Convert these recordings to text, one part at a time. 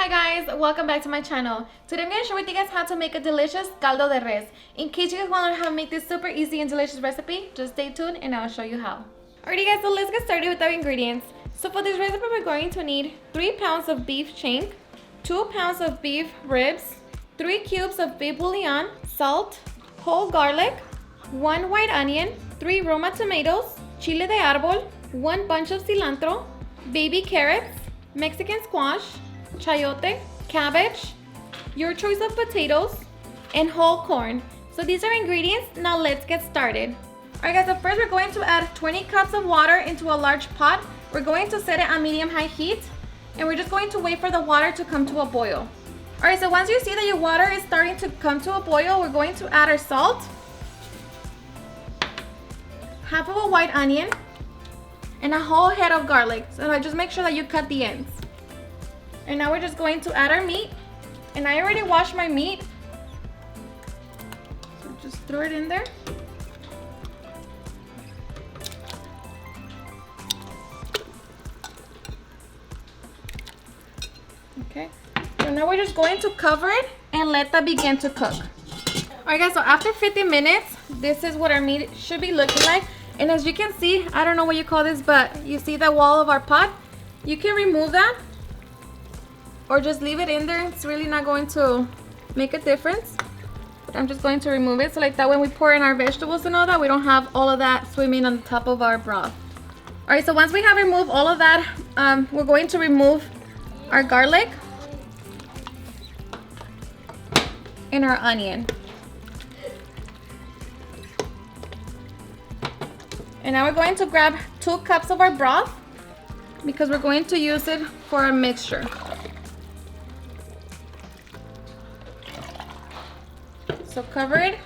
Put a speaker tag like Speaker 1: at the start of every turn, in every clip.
Speaker 1: Hi guys, welcome back to my channel. Today I'm going to share with you guys how to make a delicious caldo de res. In case you guys want to learn how to make this super easy and delicious recipe, just stay tuned and I'll show you how. Alrighty guys, so let's get started with our ingredients. So for this recipe we're going to need 3 pounds of beef shank, 2 pounds of beef ribs, 3 cubes of beef bouillon, salt, whole garlic, 1 white onion, 3 Roma tomatoes, chile de arbol, 1 bunch of cilantro, baby carrots, Mexican squash, chayote, cabbage, your choice of potatoes, and whole corn. So these are ingredients. Now let's get started. Alright guys, so first we're going to add 20 cups of water into a large pot. We're going to set it on medium-high heat, and we're just going to wait for the water to come to a boil. Alright, so once you see that your water is starting to come to a boil, we're going to add our salt, half of a white onion, and a whole head of garlic. So just make sure that you cut the ends. And now we're just going to add our meat. And I already washed my meat. So just throw it in there. Okay. So now we're just going to cover it and let that begin to cook. Alright guys, so after 50 minutes, this is what our meat should be looking like. And as you can see, I don't know what you call this, but you see the wall of our pot? You can remove that or just leave it in there. It's really not going to make a difference. But I'm just going to remove it so like that when we pour in our vegetables and all that, we don't have all of that swimming on the top of our broth. Alright, so once we have removed all of that, we're going to remove our garlic and our onion. And now we're going to grab 2 cups of our broth because we're going to use it for a mixture. So cover it,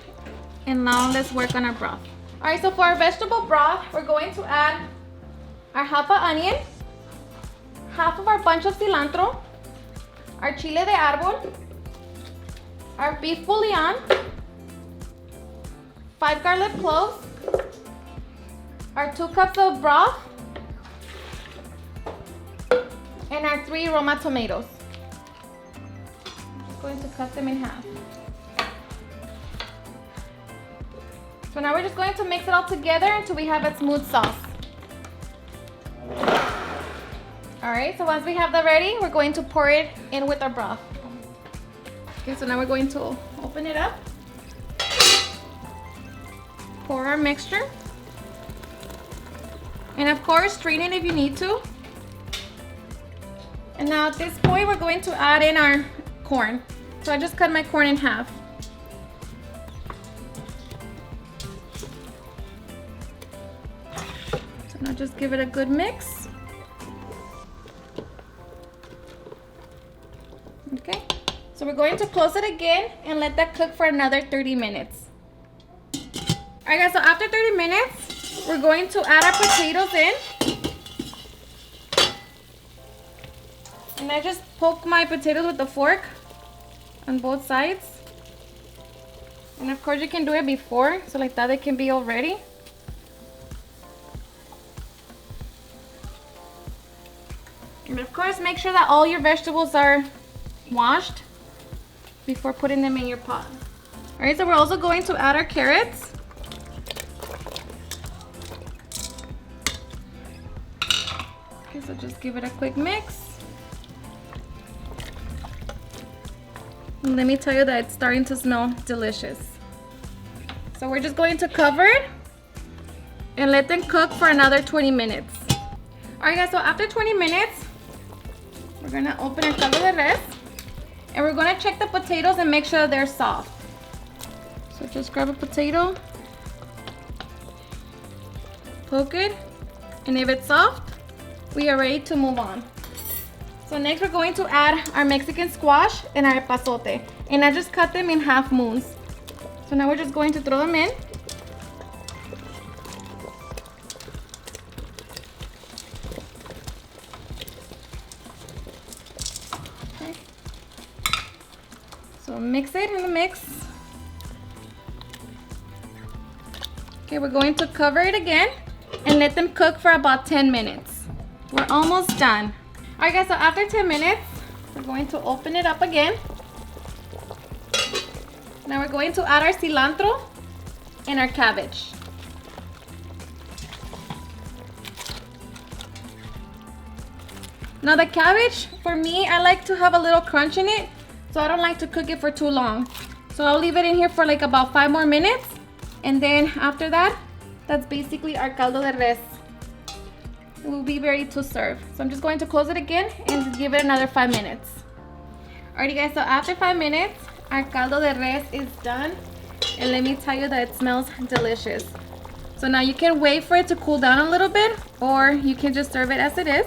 Speaker 1: and now let's work on our broth. Alright, so for our vegetable broth, we're going to add our half an onion, half of our bunch of cilantro, our chile de arbol, our beef bouillon, 5 garlic cloves, our 2 cups of broth, and our 3 Roma tomatoes. I'm just going to cut them in half. So now we're just going to mix it all together until we have a smooth sauce. Alright, so once we have that ready, we're going to pour it in with our broth. Okay, so now we're going to open it up. Pour our mixture. And of course, strain it if you need to. And now at this point, we're going to add in our corn. So I just cut my corn in half. So now just give it a good mix. Okay, so we're going to close it again and let that cook for another 30 minutes. Alright guys, so after 30 minutes, we're going to add our potatoes in. And I just poke my potatoes with the fork on both sides. And of course you can do it before, so like that they can be all ready. And of course make sure that all your vegetables are washed before putting them in your pot. Alright, so we're also going to add our carrots. Okay, so just give it a quick mix. And let me tell you that it's starting to smell delicious. So we're just going to cover it and let them cook for another 20 minutes. Alright guys, so after 20 minutes, we're gonna open our caldo de res and we're gonna check the potatoes and make sure they're soft. So just grab a potato, poke it, and if it's soft, we are ready to move on. So next we're going to add our Mexican squash and our epazote. And I just cut them in half moons. So now we're just going to throw them in. Okay. So mix it in the mix. Okay, we're going to cover it again and let them cook for about 10 minutes. We're almost done. Alright guys, so after 10 minutes, We're going to open it up again. Now we're going to add our cilantro and our cabbage. Now the cabbage, for me, I like to have a little crunch in it, so I don't like to cook it for too long. So I'll leave it in here for like about 5 more minutes, and then after that, that's basically our caldo de res. It will be ready to serve. So I'm just going to close it again and give it another 5 minutes. Alrighty guys, so after 5 minutes, our caldo de res is done. And let me tell you that it smells delicious. So now you can wait for it to cool down a little bit, or you can just serve it as it is.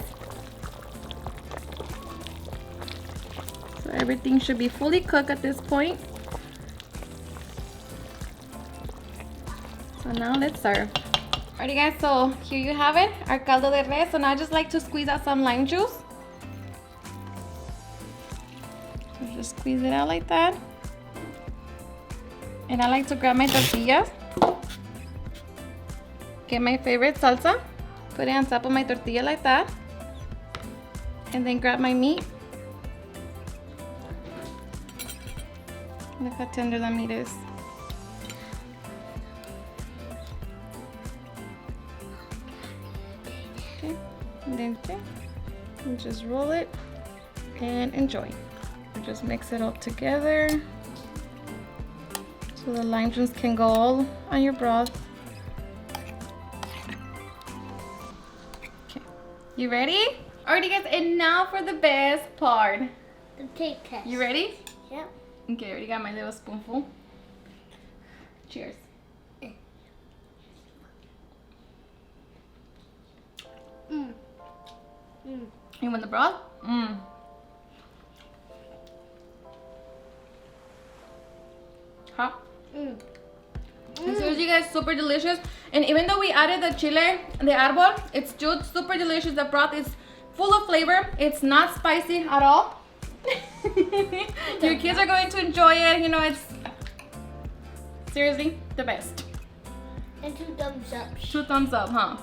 Speaker 1: So everything should be fully cooked at this point. So now let's serve. Alrighty guys, so here you have it, our caldo de res. So now I just like to squeeze out some lime juice. So just squeeze it out like that. And I like to grab my tortillas. Get my favorite salsa. Put it on top of my tortilla like that. And then grab my meat. Look how tender that meat is. Okay, and then and just roll it and enjoy. Just mix it all together so the lime juice can go all on your broth. Okay, you ready? Alrighty guys, and now for the best part.
Speaker 2: The taste test.
Speaker 1: You ready?
Speaker 2: Yep.
Speaker 1: Okay, I already got my little spoonful. Cheers. You want the broth? Huh? Seriously guys, super delicious. And even though we added the chile, the arbol, it's still super delicious. The broth is full of flavor. It's not spicy at all. Your kids are going to enjoy it. You know, it's seriously the best.
Speaker 2: And 2 thumbs up.
Speaker 1: 2 thumbs up, huh?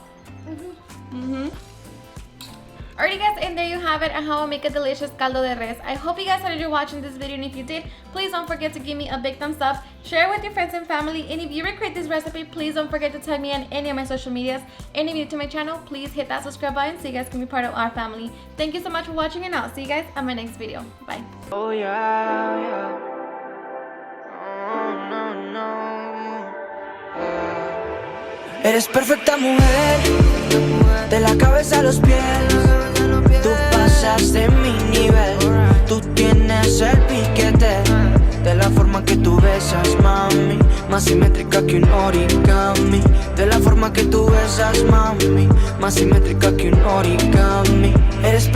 Speaker 1: Alrighty guys, and there you have it, and how I make a delicious caldo de res. I hope you guys enjoyed watching this video, and if you did, please don't forget to give me a big thumbs up, share it with your friends and family, and if you recreate this recipe, please don't forget to tag me on any of my social medias, and if you're new to my channel, please hit that subscribe button so you guys can be part of our family. Thank you so much for watching, and I'll see you guys on my next video. Bye.
Speaker 3: Oh yeah, yeah. Oh, no, no. Eres perfecta mujer, de la cabeza a los pies. Tú pasas de mi nivel, tú tienes el piquete. De la forma que tú besas, mami, más simétrica que un origami. De la forma que tú besas, mami, más simétrica que un origami. Eres